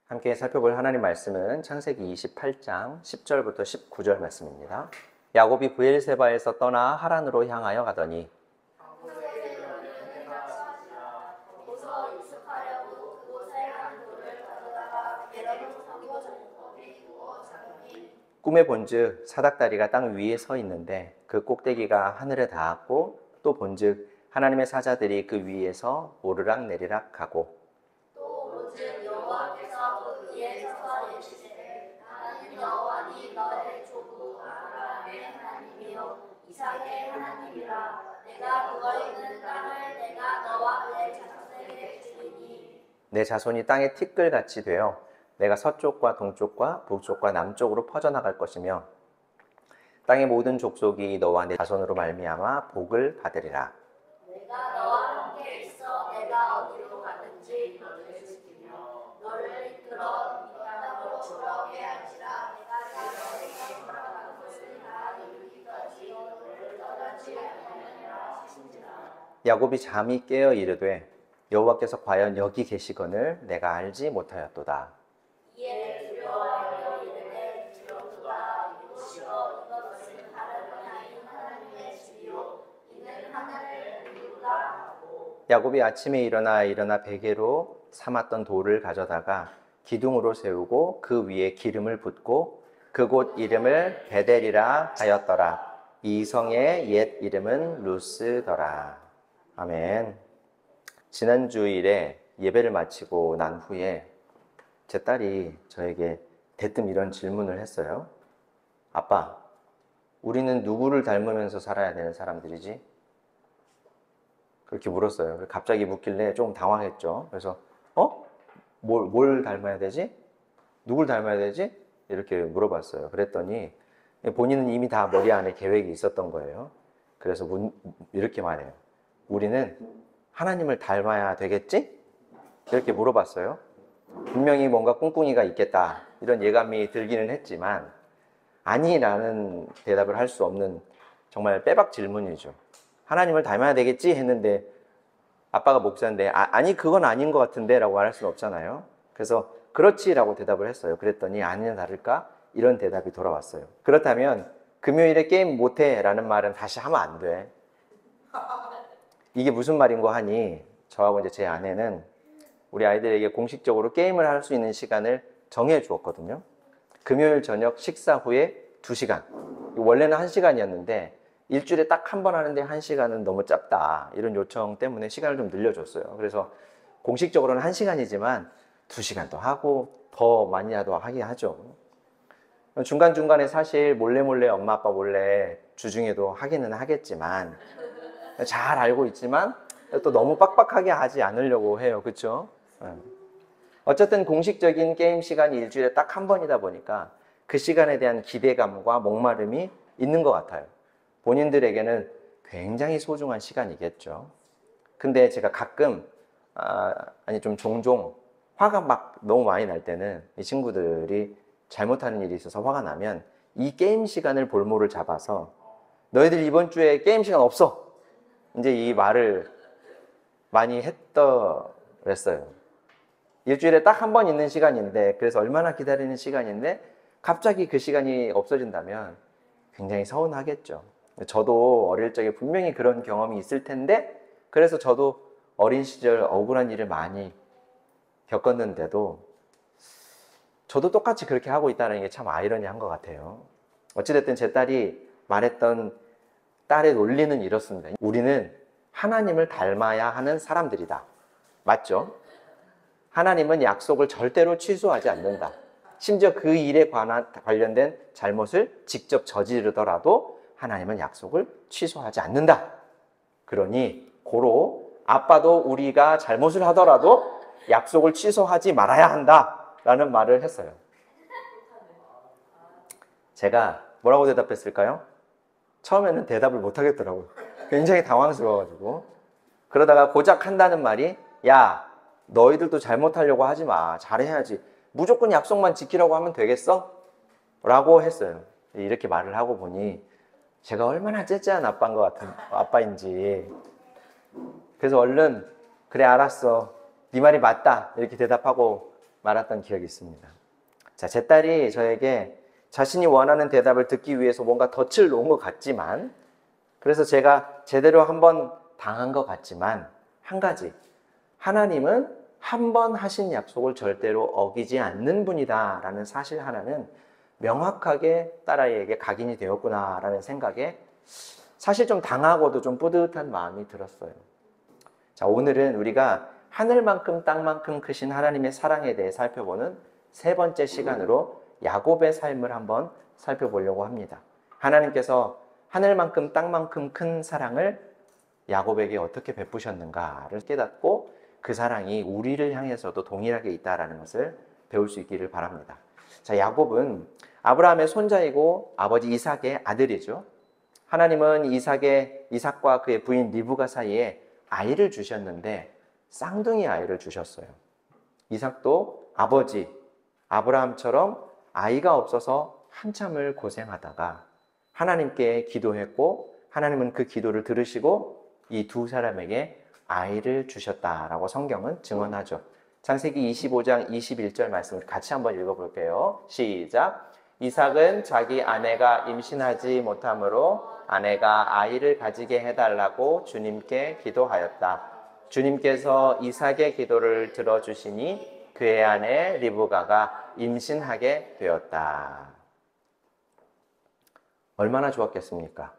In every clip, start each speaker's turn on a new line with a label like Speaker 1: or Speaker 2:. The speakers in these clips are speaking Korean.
Speaker 1: 함께 살펴볼 하나님 말씀은 창세기 28장 10절부터 19절 말씀입니다. 야곱이 브엘세바에서 떠나 하란으로 향하여 가더니 꿈에 본즉 사닥다리가 땅 위에 서 있는데 그 꼭대기가 하늘에 닿았고 또 본즉 하나님의 사자들이 그 위에서 오르락 내리락 가고
Speaker 2: 또 본즉 여호와께서 그 위에 서서 이르시되 나는 여호와니 너의 조부 아브라함의 하나님이요 이삭의 하나님이라. 내가 그거 있는 땅을 내가 너와 그의 자손에게 주리니
Speaker 1: 내 자손이 땅에 티끌같이 되어 내가 서쪽과 동쪽과 북쪽과 남쪽으로 퍼져나갈 것이며 땅의 모든 족속이 너와 내 자손으로 말미암아 복을 받으리라.
Speaker 2: 내가 너와 함께 있어 내가 어디로 가든지 너를 지키며 너를 이끌어 이 땅으로 돌아오게 할지라. 내가 너에게 허락한 것을 다 이루기까지 너를 떠나지 아니하리라 하신지라.
Speaker 1: 야곱이 잠이 깨어 이르되 여호와께서 과연 여기 계시거늘 내가 알지 못하였도다.
Speaker 2: 이에 두려워하여 이르되 두렵도다. 이곳이요 이것은 다른 하나님 하나님의 집이요 이는 하늘을 이루라 하고.
Speaker 1: 야곱이 아침에 일어나 베개로 삼았던 돌을 가져다가 기둥으로 세우고 그 위에 기름을 붓고 그곳 이름을 베델이라 하였더라. 이 성의 옛 이름은 루스더라. 아멘. 지난 주일에 예배를 마치고 난 후에 제 딸이 저에게 대뜸 이런 질문을 했어요. 아빠, 우리는 누구를 닮으면서 살아야 되는 사람들이지? 그렇게 물었어요. 갑자기 묻길래 좀 당황했죠. 그래서 뭘 닮아야 되지? 누굴 닮아야 되지? 이렇게 물어봤어요. 그랬더니 본인은 이미 다 머리 안에 계획이 있었던 거예요. 그래서 이렇게 말해요. 우리는 하나님을 닮아야 되겠지? 이렇게 물어봤어요. 분명히 뭔가 꿍꿍이가 있겠다 이런 예감이 들기는 했지만 아니라는 대답을 할 수 없는 정말 빼박 질문이죠. 하나님을 닮아야 되겠지 했는데 아빠가 목사인데 아니 그건 아닌 것 같은데 라고 할 수는 없잖아요. 그래서 그렇지 라고 대답을 했어요. 그랬더니 아니나 다를까 이런 대답이 돌아왔어요. 그렇다면 금요일에 게임 못해 라는 말은 다시 하면 안 돼. 이게 무슨 말인고 하니 저하고 이제 제 아내는 우리 아이들에게 공식적으로 게임을 할 수 있는 시간을 정해 주었거든요. 금요일 저녁 식사 후에 2시간. 원래는 1시간이었는데 일주일에 딱 한 번 하는데 1시간은 너무 짧다. 이런 요청 때문에 시간을 좀 늘려줬어요. 그래서 공식적으로는 1시간이지만 2시간도 하고 더 많이 하게 하죠. 중간중간에 사실 몰래 엄마 아빠 몰래 주중에도 하기는 하겠지만 잘 알고 있지만 또 너무 빡빡하게 하지 않으려고 해요. 그렇죠? 어쨌든 공식적인 게임 시간이 일주일에 딱 한 번이다 보니까 그 시간에 대한 기대감과 목마름이 있는 것 같아요. 본인들에게는 굉장히 소중한 시간이겠죠. 근데 제가 가끔 좀 종종 화가 막 너무 많이 날 때는 이 친구들이 잘못하는 일이 있어서 화가 나면 이 게임 시간을 볼모를 잡아서 너희들 이번 주에 게임 시간 없어! 이제 이 말을 많이 했더랬어요. 일주일에 딱 한 번 있는 시간인데 그래서 얼마나 기다리는 시간인데 갑자기 그 시간이 없어진다면 굉장히 서운하겠죠. 저도 어릴 적에 분명히 그런 경험이 있을 텐데 그래서 저도 어린 시절 억울한 일을 많이 겪었는데도 저도 똑같이 그렇게 하고 있다는 게 참 아이러니한 것 같아요. 어찌됐든 제 딸이 말했던 딸의 논리는 이렇습니다. 우리는 하나님을 닮아야 하는 사람들이다. 맞죠? 하나님은 약속을 절대로 취소하지 않는다. 심지어 그 일에 관련된 잘못을 직접 저지르더라도 하나님은 약속을 취소하지 않는다. 그러니 고로 아빠도 우리가 잘못을 하더라도 약속을 취소하지 말아야 한다 라는 말을 했어요. 제가 뭐라고 대답했을까요? 처음에는 대답을 못 하겠더라고요. 굉장히 당황스러워가지고. 그러다가 고작 한다는 말이 야, 너희들도 잘못하려고 하지 마. 잘해야지. 무조건 약속만 지키라고 하면 되겠어? 라고 했어요. 이렇게 말을 하고 보니 제가 얼마나 째째한 아빠인지. 그래서 얼른 그래 알았어. 네 말이 맞다. 이렇게 대답하고 말았던 기억이 있습니다. 자, 제 딸이 저에게 자신이 원하는 대답을 듣기 위해서 뭔가 덫을 놓은 것 같지만, 그래서 제가 제대로 한번 당한 것 같지만, 한 가지, 하나님은 한 번 하신 약속을 절대로 어기지 않는 분이다 라는 사실 하나는 명확하게 딸아이에게 각인이 되었구나 라는 생각에 사실 좀 당하고도 좀 뿌듯한 마음이 들었어요. 자, 오늘은 우리가 하늘만큼 땅만큼 크신 하나님의 사랑에 대해 살펴보는 세 번째 시간으로 야곱의 삶을 한번 살펴보려고 합니다. 하나님께서 하늘만큼 땅만큼 큰 사랑을 야곱에게 어떻게 베푸셨는가를 깨닫고 그 사랑이 우리를 향해서도 동일하게 있다는 것을 배울 수 있기를 바랍니다. 자, 야곱은 아브라함의 손자이고 아버지 이삭의 아들이죠. 하나님은 이삭과 그의 부인 리브가 사이에 아이를 주셨는데 쌍둥이 아이를 주셨어요. 이삭도 아버지 아브라함처럼 아이가 없어서 한참을 고생하다가 하나님께 기도했고 하나님은 그 기도를 들으시고 이 두 사람에게 아이를 주셨다라고 성경은 증언하죠. 창세기 25장 21절 말씀을 같이 한번 읽어볼게요. 시작. 이삭은 자기 아내가 임신하지 못하므로 아내가 아이를 가지게 해달라고 주님께 기도하였다. 주님께서 이삭의 기도를 들어주시니 그의 아내 리브가가 임신하게 되었다. 얼마나 좋았겠습니까?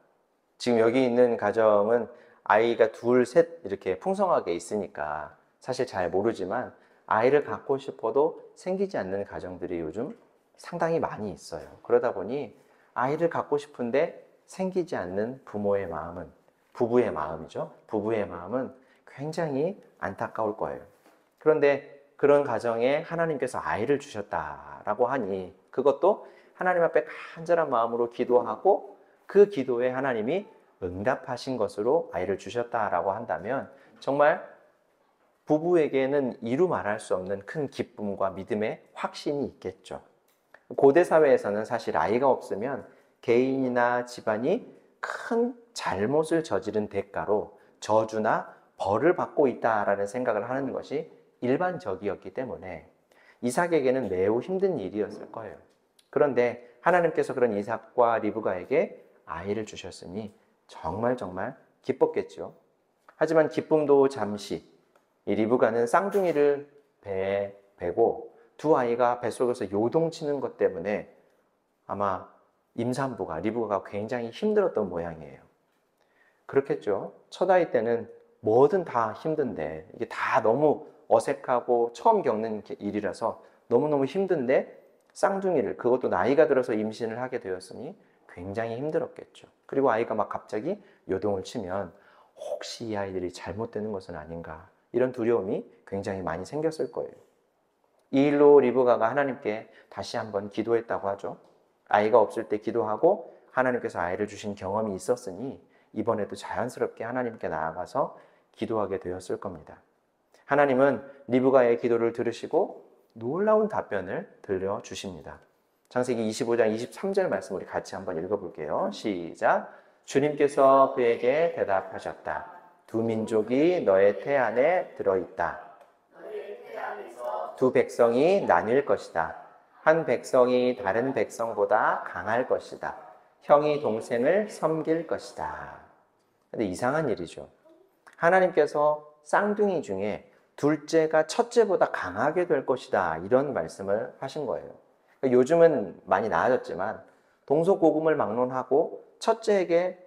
Speaker 1: 지금 여기 있는 가정은 아이가 둘, 셋 이렇게 풍성하게 있으니까 사실 잘 모르지만 아이를 갖고 싶어도 생기지 않는 가정들이 요즘 상당히 많이 있어요. 그러다 보니 아이를 갖고 싶은데 생기지 않는 부모의 마음은, 부부의 마음이죠. 부부의 마음은 굉장히 안타까울 거예요. 그런데 그런 가정에 하나님께서 아이를 주셨다라고 하니 그것도 하나님 앞에 간절한 마음으로 기도하고 그 기도에 하나님이 응답하신 것으로 아이를 주셨다라고 한다면 정말 부부에게는 이루 말할 수 없는 큰 기쁨과 믿음의 확신이 있겠죠. 고대 사회에서는 사실 아이가 없으면 개인이나 집안이 큰 잘못을 저지른 대가로 저주나 벌을 받고 있다라는 생각을 하는 것이 일반적이었기 때문에 이삭에게는 매우 힘든 일이었을 거예요. 그런데 하나님께서 그런 이삭과 리브가에게 아이를 주셨으니 정말 기뻤겠죠. 하지만 기쁨도 잠시, 이 리브가는 쌍둥이를 배에 베고 두 아이가 뱃속에서 요동치는 것 때문에 아마 임산부가, 리브가가 굉장히 힘들었던 모양이에요. 그렇겠죠. 첫 아이 때는 뭐든 다 힘든데 이게 다 너무 어색하고 처음 겪는 일이라서 너무너무 힘든데 쌍둥이를, 그것도 나이가 들어서 임신을 하게 되었으니 굉장히 힘들었겠죠. 그리고 아이가 막 갑자기 요동을 치면 혹시 이 아이들이 잘못되는 것은 아닌가, 이런 두려움이 굉장히 많이 생겼을 거예요. 이 일로 리브가가 하나님께 다시 한번 기도했다고 하죠. 아이가 없을 때 기도하고 하나님께서 아이를 주신 경험이 있었으니 이번에도 자연스럽게 하나님께 나아가서 기도하게 되었을 겁니다. 하나님은 리브가의 기도를 들으시고 놀라운 답변을 들려주십니다. 창세기 25장 23절 말씀 우리 같이 한번 읽어볼게요. 시작. 주님께서 그에게 대답하셨다. 두 민족이 너의 태 안에 들어있다. 두 백성이 나뉠 것이다. 한 백성이 다른 백성보다 강할 것이다. 형이 동생을 섬길 것이다. 근데 이상한 일이죠. 하나님께서 쌍둥이 중에 둘째가 첫째보다 강하게 될 것이다, 이런 말씀을 하신 거예요. 그러니까 요즘은 많이 나아졌지만 동서고금을 막론하고 첫째에게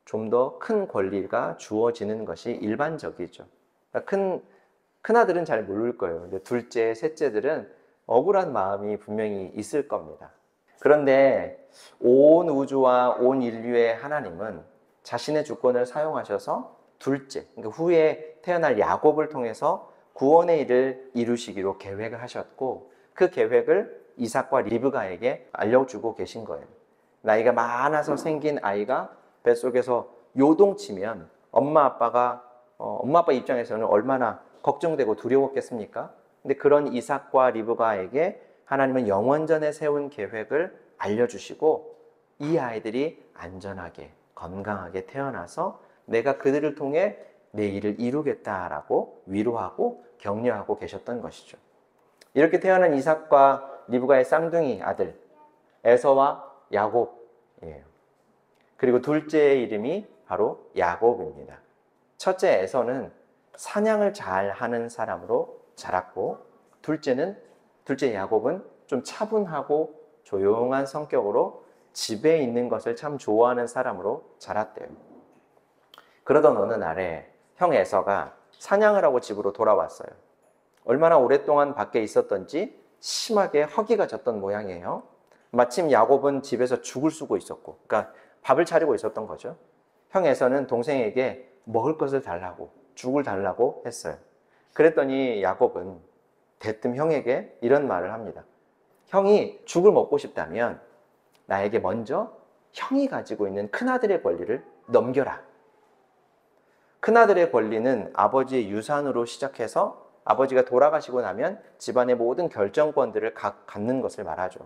Speaker 1: 좀 더 큰 권리가 주어지는 것이 일반적이죠. 그러니까 큰아들은 잘 모를 거예요. 근데 둘째, 셋째들은 억울한 마음이 분명히 있을 겁니다. 그런데 온 우주와 온 인류의 하나님은 자신의 주권을 사용하셔서 둘째, 그러니까 후에 태어날 야곱을 통해서 구원의 일을 이루시기로 계획을 하셨고 그 계획을 이삭과 리브가에게 알려주고 계신 거예요. 나이가 많아서 생긴 아이가 뱃속에서 요동치면 엄마 아빠 입장에서는 얼마나 걱정되고 두려웠겠습니까? 근데 그런 이삭과 리브가에게 하나님은 영원전에 세운 계획을 알려주시고 이 아이들이 안전하게 건강하게 태어나서 내가 그들을 통해 내 일을 이루겠다라고 위로하고 격려하고 계셨던 것이죠. 이렇게 태어난 이삭과 리브가의 쌍둥이 아들 에서와 야곱이에요. 그리고 둘째의 이름이 바로 야곱입니다. 첫째 에서는 사냥을 잘 하는 사람으로 자랐고, 둘째 야곱은 좀 차분하고 조용한 성격으로 집에 있는 것을 참 좋아하는 사람으로 자랐대요. 그러던 어느 날에 형 에서가 사냥을 하고 집으로 돌아왔어요. 얼마나 오랫동안 밖에 있었던지 심하게 허기가 졌던 모양이에요. 마침 야곱은 집에서 죽을 쓰고 있었고, 그러니까 밥을 차리고 있었던 거죠. 형 에서는 동생에게 먹을 것을 달라고, 죽을 달라고 했어요. 그랬더니 야곱은 대뜸 형에게 이런 말을 합니다. 형이 죽을 먹고 싶다면 나에게 먼저 형이 가지고 있는 큰아들의 권리를 넘겨라. 큰아들의 권리는 아버지의 유산으로 시작해서 아버지가 돌아가시고 나면 집안의 모든 결정권들을 갖는 것을 말하죠.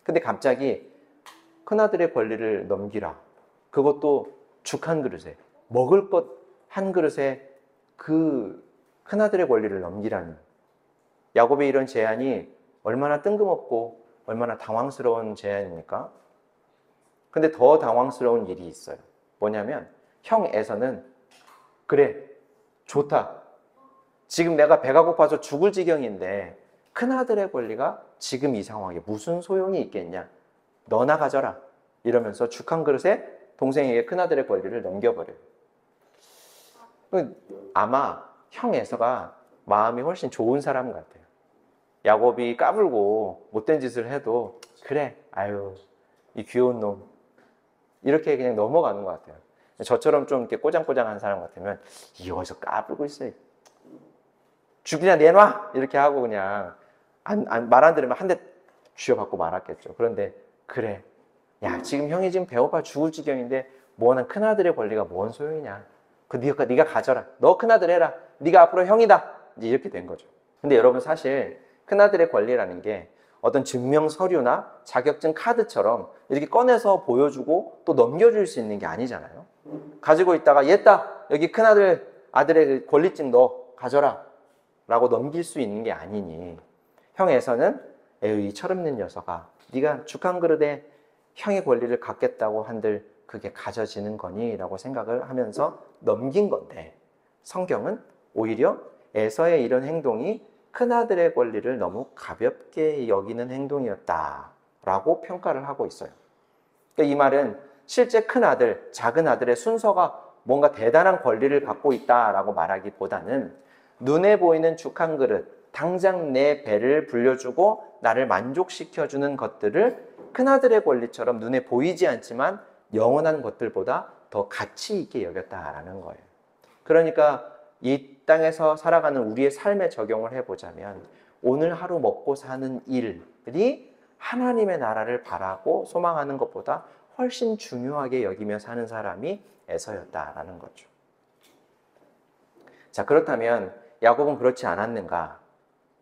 Speaker 1: 근데 갑자기 큰아들의 권리를 넘기라. 그것도 죽 한 그릇에, 먹을 것 한 그릇에 그 큰아들의 권리를 넘기라니. 야곱의 이런 제안이 얼마나 뜬금없고 얼마나 당황스러운 제안입니까? 근데 더 당황스러운 일이 있어요. 뭐냐면 형 에서는 그래, 좋다. 지금 내가 배가 고파서 죽을 지경인데 큰아들의 권리가 지금 이 상황에 무슨 소용이 있겠냐. 너나 가져라. 이러면서 죽 한 그릇에 동생에게 큰아들의 권리를 넘겨버려요. 아마 형 에서가 마음이 훨씬 좋은 사람 같아요. 야곱이 까불고 못된 짓을 해도 그래, 아유, 이 귀여운 놈. 이렇게 그냥 넘어가는 것 같아요. 저처럼 좀 이렇게 꼬장꼬장한 사람 같으면 어디서 까불고 있어. 죽이나 내놔! 이렇게 하고 그냥 말 안 들으면 한 대 쥐어받고 말았겠죠. 그런데 그래, 야, 지금 형이 지금 배고파 죽을 지경인데 뭐는 큰아들의 권리가 뭔 소용이냐. 네가 가져라. 너 큰아들 해라. 네가 앞으로 형이다. 이제 이렇게 된 거죠. 근데 여러분, 사실 큰아들의 권리라는 게 어떤 증명 서류나 자격증 카드처럼 이렇게 꺼내서 보여주고 또 넘겨줄 수 있는 게 아니잖아요. 가지고 있다가 얘다, 여기 큰아들의 그 권리증 너 가져라 라고 넘길 수 있는 게 아니니, 형에서는 에휴, 이 철없는 녀석아, 네가 죽 한 그릇에 형의 권리를 갖겠다고 한들 그게 가져지는 거니? 라고 생각을 하면서 넘긴 건데, 성경은 오히려 에서의 이런 행동이 큰아들의 권리를 너무 가볍게 여기는 행동이었다라고 평가를 하고 있어요. 그러니까 이 말은 실제 큰아들, 작은 아들의 순서가 뭔가 대단한 권리를 갖고 있다라고 말하기보다는 눈에 보이는 죽 한 그릇, 당장 내 배를 불려주고 나를 만족시켜주는 것들을 큰아들의 권리처럼 눈에 보이지 않지만 영원한 것들보다 더 가치 있게 여겼다라는 거예요. 그러니까 이 땅에서 살아가는 우리의 삶에 적용을 해보자면 오늘 하루 먹고 사는 일이 하나님의 나라를 바라고 소망하는 것보다 훨씬 중요하게 여기며 사는 사람이 에서였다라는 거죠. 자, 그렇다면 야곱은 그렇지 않았는가?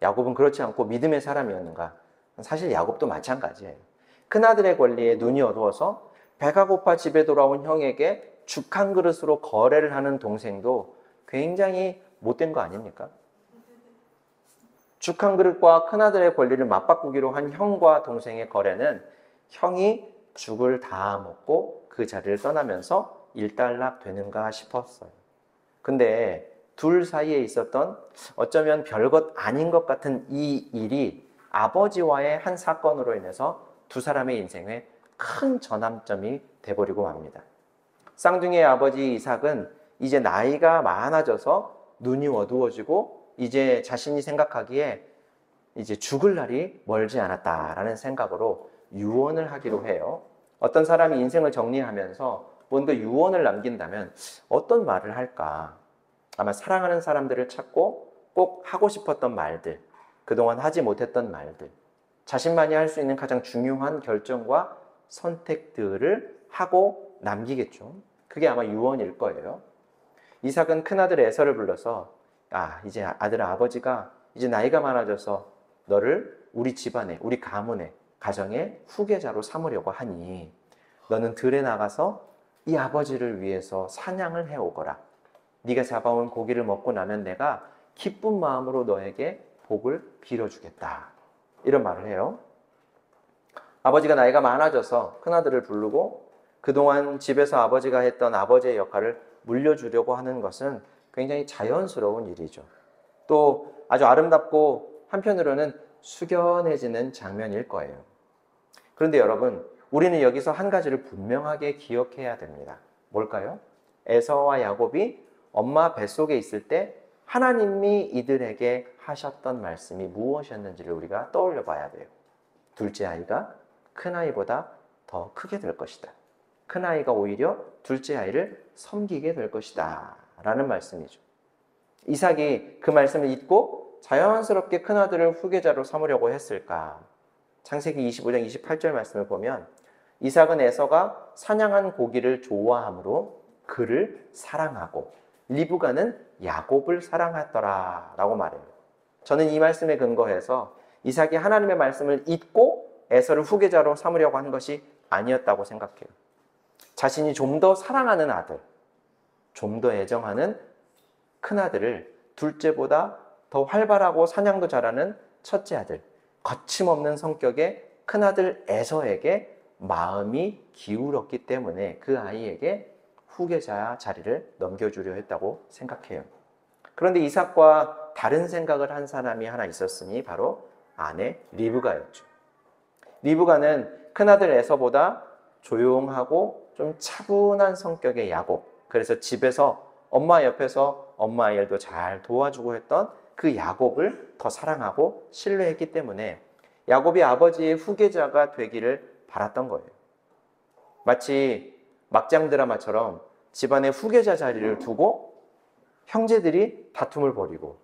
Speaker 1: 야곱은 그렇지 않고 믿음의 사람이었는가? 사실 야곱도 마찬가지예요. 큰아들의 권리에 눈이 어두워서 배가 고파 집에 돌아온 형에게 죽 한 그릇으로 거래를 하는 동생도 굉장히 못된 거 아닙니까? 죽 한 그릇과 큰아들의 권리를 맞바꾸기로 한 형과 동생의 거래는 형이 죽을 다 먹고 그 자리를 떠나면서 일단락 되는가 싶었어요. 근데 둘 사이에 있었던 어쩌면 별것 아닌 것 같은 이 일이 아버지와의 한 사건으로 인해서 두 사람의 인생에 큰 전환점이 돼버리고 맙니다. 쌍둥이의 아버지 이삭은 이제 나이가 많아져서 눈이 어두워지고 이제 자신이 생각하기에 이제 죽을 날이 멀지 않았다라는 생각으로 유언을 하기로 해요. 어떤 사람이 인생을 정리하면서 뭔가 유언을 남긴다면 어떤 말을 할까? 아마 사랑하는 사람들을 찾고 꼭 하고 싶었던 말들, 그동안 하지 못했던 말들, 자신만이 할 수 있는 가장 중요한 결정과 선택들을 하고 남기겠죠. 그게 아마 유언일 거예요. 이삭은 큰아들 에서를 불러서 이제 아들아, 아버지가 이제 나이가 많아져서 너를 우리 집안에, 우리 가문에, 가정의 후계자로 삼으려고 하니 너는 들에 나가서 이 아버지를 위해서 사냥을 해오거라. 네가 잡아온 고기를 먹고 나면 내가 기쁜 마음으로 너에게 복을 빌어주겠다. 이런 말을 해요. 아버지가 나이가 많아져서 큰아들을 부르고 그동안 집에서 아버지가 했던 아버지의 역할을 물려주려고 하는 것은 굉장히 자연스러운 일이죠. 또 아주 아름답고 한편으로는 숙연해지는 장면일 거예요. 그런데 여러분, 우리는 여기서 한 가지를 분명하게 기억해야 됩니다. 뭘까요? 에서와 야곱이 엄마 뱃속에 있을 때 하나님이 이들에게 하셨던 말씀이 무엇이었는지를 우리가 떠올려 봐야 돼요. 둘째 아이가 큰 아이보다 더 크게 될 것이다. 큰 아이가 오히려 둘째 아이를 섬기게 될 것이다. 라는 말씀이죠. 이삭이 그 말씀을 잊고 자연스럽게 큰아들을 후계자로 삼으려고 했을까? 창세기 25장 28절 말씀을 보면 이삭은 에서가 사냥한 고기를 좋아함으로 그를 사랑하고 리브가는 야곱을 사랑하더라 라고 말해요. 저는 이 말씀에 근거해서 이삭이 하나님의 말씀을 잊고 에서를 후계자로 삼으려고 한 것이 아니었다고 생각해요. 자신이 좀 더 사랑하는 아들, 좀 더 애정하는 큰아들을 둘째보다 더 활발하고 사냥도 잘하는 첫째 아들, 거침없는 성격의 큰아들 에서에게 마음이 기울었기 때문에 그 아이에게 후계자 자리를 넘겨주려 했다고 생각해요. 그런데 이삭과 다른 생각을 한 사람이 하나 있었으니 바로 아내 리브가였죠. 리브가는 큰아들 에서보다 조용하고 좀 차분한 성격의 야곱, 그래서 집에서 엄마 옆에서 엄마 일도 잘 도와주고 했던 그 야곱을 더 사랑하고 신뢰했기 때문에 야곱이 아버지의 후계자가 되기를 바랐던 거예요. 마치 막장 드라마처럼 집안의 후계자 자리를 두고 형제들이 다툼을 벌이고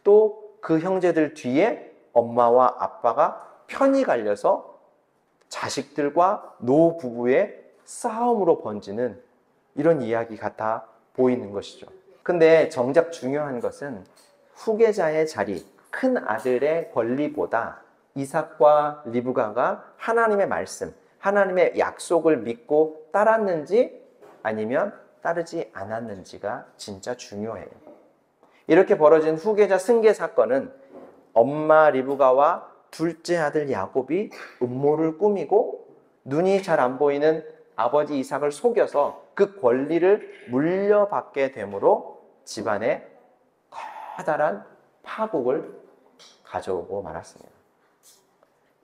Speaker 1: 또 그 형제들 뒤에 엄마와 아빠가 편이 갈려서 자식들과 노부부의 싸움으로 번지는 이런 이야기 같아 보이는 것이죠. 근데 정작 중요한 것은 후계자의 자리, 큰 아들의 권리보다 이삭과 리브가가 하나님의 말씀, 하나님의 약속을 믿고 따랐는지 아니면 따르지 않았는지가 진짜 중요해요. 이렇게 벌어진 후계자 승계 사건은 엄마 리브가와 둘째 아들 야곱이 음모를 꾸미고 눈이 잘 안 보이는 아버지 이삭을 속여서 그 권리를 물려받게 되므로 집안에 커다란 파국을 가져오고 말았습니다.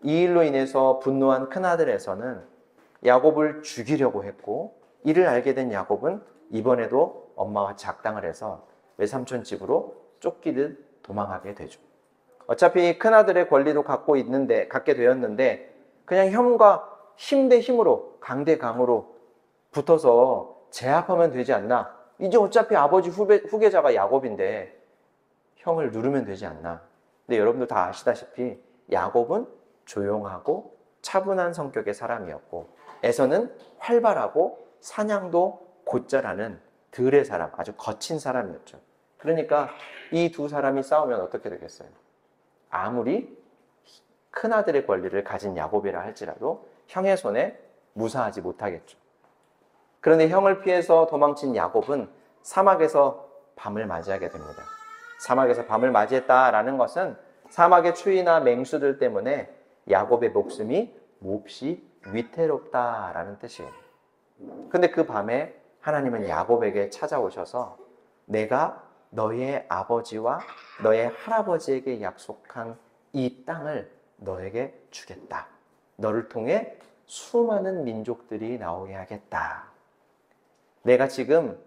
Speaker 1: 이 일로 인해서 분노한 큰아들 에서는 야곱을 죽이려고 했고 이를 알게 된 야곱은 이번에도 엄마와 작당을 해서 외삼촌 집으로 쫓기듯 도망하게 되죠. 어차피 큰아들의 권리도 갖게 되었는데 그냥 형과 힘 대 힘으로 강 대 강으로 붙어서 제압하면 되지 않나? 이제 어차피 아버지 후계자가 야곱인데 형을 누르면 되지 않나? 근데 여러분들 다 아시다시피 야곱은 조용하고 차분한 성격의 사람이었고 에서는 활발하고 사냥도 곧잘하는 들의 사람, 아주 거친 사람이었죠. 그러니까 이 두 사람이 싸우면 어떻게 되겠어요? 아무리 큰아들의 권리를 가진 야곱이라 할지라도 형의 손에 무사하지 못하겠죠. 그런데 형을 피해서 도망친 야곱은 사막에서 밤을 맞이하게 됩니다. 사막에서 밤을 맞이했다라는 것은 사막의 추위나 맹수들 때문에 야곱의 목숨이 몹시 위태롭다라는 뜻이에요. 근데 그 밤에 하나님은 야곱에게 찾아오셔서 내가 너의 아버지와 너의 할아버지에게 약속한 이 땅을 너에게 주겠다. 너를 통해 수많은 민족들이 나오게 하겠다. 내가 지금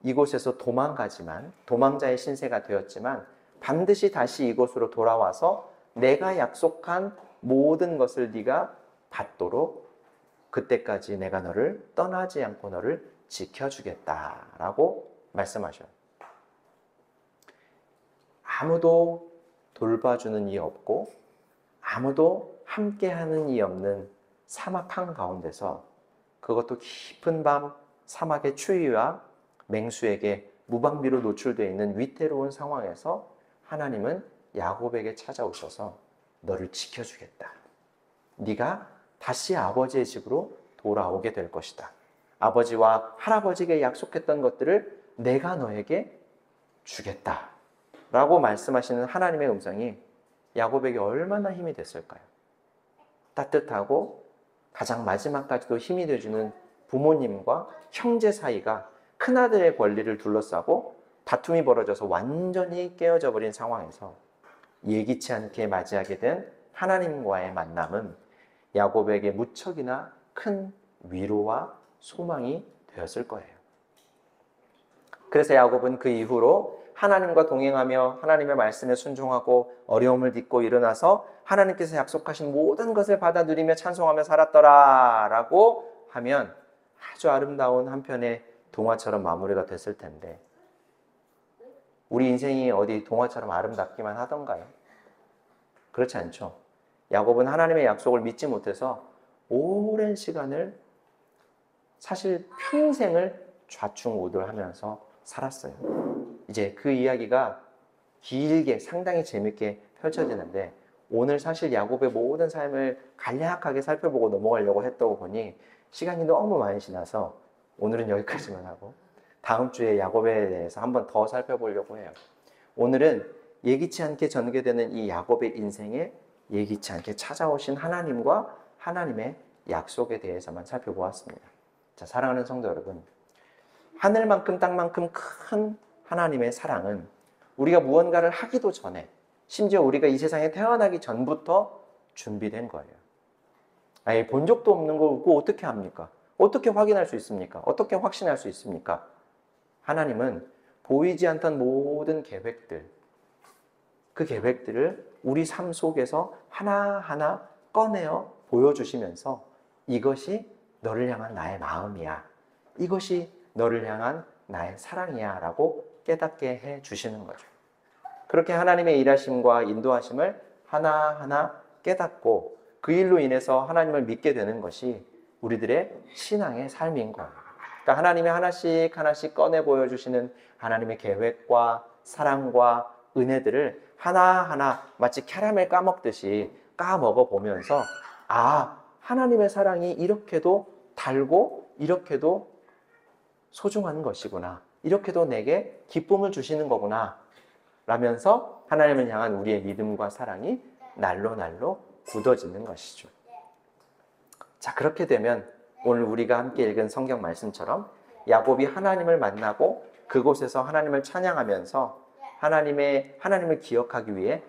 Speaker 1: 이곳에서 도망가지만 도망자의 신세가 되었지만 반드시 다시 이곳으로 돌아와서 내가 약속한 모든 것을 네가 받도록 그때까지 내가 너를 떠나지 않고 너를 지켜주겠다라고 말씀하셔요. 아무도 돌봐주는 이 없고 아무도 함께하는 이 없는 사막 한가운데서 그것도 깊은 밤 사막의 추위와 맹수에게 무방비로 노출되어 있는 위태로운 상황에서 하나님은 야곱에게 찾아오셔서 너를 지켜주겠다. 네가 다시 아버지의 집으로 돌아오게 될 것이다. 아버지와 할아버지에게 약속했던 것들을 내가 너에게 주겠다. 라고 말씀하시는 하나님의 음성이 야곱에게 얼마나 힘이 됐을까요? 따뜻하고 가장 마지막까지도 힘이 되주는 부모님과 형제 사이가 큰아들의 권리를 둘러싸고 다툼이 벌어져서 완전히 깨어져 버린 상황에서 예기치 않게 맞이하게 된 하나님과의 만남은 야곱에게 무척이나 큰 위로와 소망이 되었을 거예요. 그래서 야곱은 그 이후로 하나님과 동행하며 하나님의 말씀에 순종하고 어려움을 딛고 일어나서 하나님께서 약속하신 모든 것을 받아 누리며 찬송하며 살았더라 라고 하면 아주 아름다운 한편의 동화처럼 마무리가 됐을 텐데, 우리 인생이 어디 동화처럼 아름답기만 하던가요? 그렇지 않죠. 야곱은 하나님의 약속을 믿지 못해서 오랜 시간을, 사실 평생을 좌충우돌하면서 살았어요. 이제 그 이야기가 길게 상당히 재밌게 펼쳐지는데, 오늘 사실 야곱의 모든 삶을 간략하게 살펴보고 넘어가려고 했다고 보니 시간이 너무 많이 지나서 오늘은 여기까지만 하고 다음 주에 야곱에 대해서 한번 더 살펴보려고 해요. 오늘은 예기치 않게 전개되는 이 야곱의 인생에 예기치 않게 찾아오신 하나님과 하나님의 약속에 대해서만 살펴보았습니다. 자, 사랑하는 성도 여러분, 하늘만큼 땅만큼 큰 하나님의 사랑은 우리가 무언가를 하기도 전에, 심지어 우리가 이 세상에 태어나기 전부터 준비된 거예요. 아예 본 적도 없는 걸 그거 어떻게 합니까? 어떻게 확인할 수 있습니까? 어떻게 확신할 수 있습니까? 하나님은 보이지 않던 모든 계획들, 그 계획들을 우리 삶 속에서 하나하나 꺼내어 보여주시면서 이것이 너를 향한 나의 마음이야, 이것이 너를 향한 나의 사랑이야 라고 깨닫게 해 주시는 거죠. 그렇게 하나님의 일하심과 인도하심을 하나하나 깨닫고 그 일로 인해서 하나님을 믿게 되는 것이 우리들의 신앙의 삶인 거예요. 그러니까 하나님이 하나씩 하나씩 꺼내 보여주시는 하나님의 계획과 사랑과 은혜들을 하나하나 마치 캐러멜 까먹듯이 까먹어 보면서, 아, 하나님의 사랑이 이렇게도 달고 이렇게도 소중한 것이구나, 이렇게도 내게 기쁨을 주시는 거구나 라면서 하나님을 향한 우리의 믿음과 사랑이 날로 날로 굳어지는 것이죠. 자, 그렇게 되면 오늘 우리가 함께 읽은 성경 말씀처럼 야곱이 하나님을 만나고 그곳에서 하나님을 찬양하면서 하나님을 기억하기 위해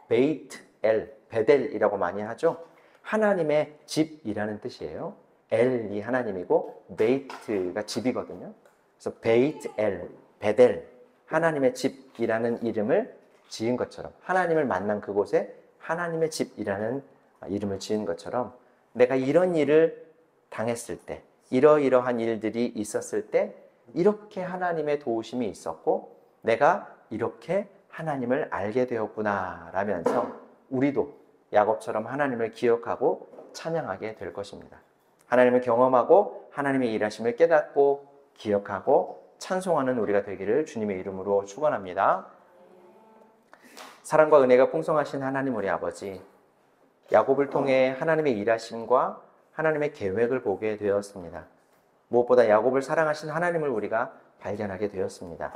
Speaker 1: 베이트 엘, 베델이라고 많이 하죠. 하나님의 집이라는 뜻이에요. 엘이 하나님이고 베이트가 집이거든요. 그래서 베이트 엘, 베델, 하나님의 집이라는 이름을 지은 것처럼, 하나님을 만난 그곳에 하나님의 집이라는 이름을 지은 것처럼, 내가 이런 일을 당했을 때, 이러이러한 일들이 있었을 때 이렇게 하나님의 도우심이 있었고 내가 이렇게 하나님을 알게 되었구나 라면서 우리도 야곱처럼 하나님을 기억하고 찬양하게 될 것입니다. 하나님을 경험하고 하나님의 일하심을 깨닫고 기억하고 찬송하는 우리가 되기를 주님의 이름으로 축원합니다. 사랑과 은혜가 풍성하신 하나님 우리 아버지, 야곱을 통해 하나님의 일하심과 하나님의 계획을 보게 되었습니다. 무엇보다 야곱을 사랑하신 하나님을 우리가 발견하게 되었습니다.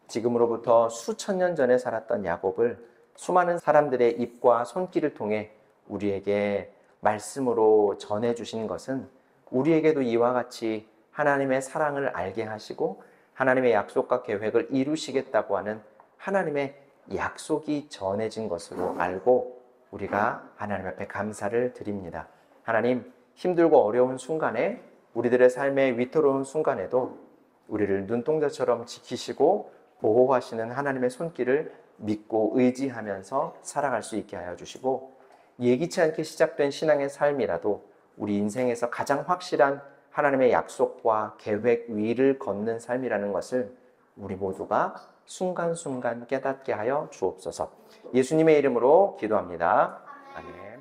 Speaker 1: 지금으로부터 수천 년 전에 살았던 야곱을 수많은 사람들의 입과 손길을 통해 우리에게 말씀으로 전해주신 것은 우리에게도 이와 같이 하나님의 사랑을 알게 하시고 하나님의 약속과 계획을 이루시겠다고 하는 하나님의 약속이 전해진 것으로 알고 우리가 하나님 앞에 감사를 드립니다. 하나님, 힘들고 어려운 순간에, 우리들의 삶의 위태로운 순간에도 우리를 눈동자처럼 지키시고 보호하시는 하나님의 손길을 믿고 의지하면서 살아갈 수 있게 하여 주시고, 예기치 않게 시작된 신앙의 삶이라도 우리 인생에서 가장 확실한 하나님의 약속과 계획 위를 걷는 삶이라는 것을 우리 모두가 순간순간 깨닫게 하여 주옵소서. 예수님의 이름으로 기도합니다. 아멘.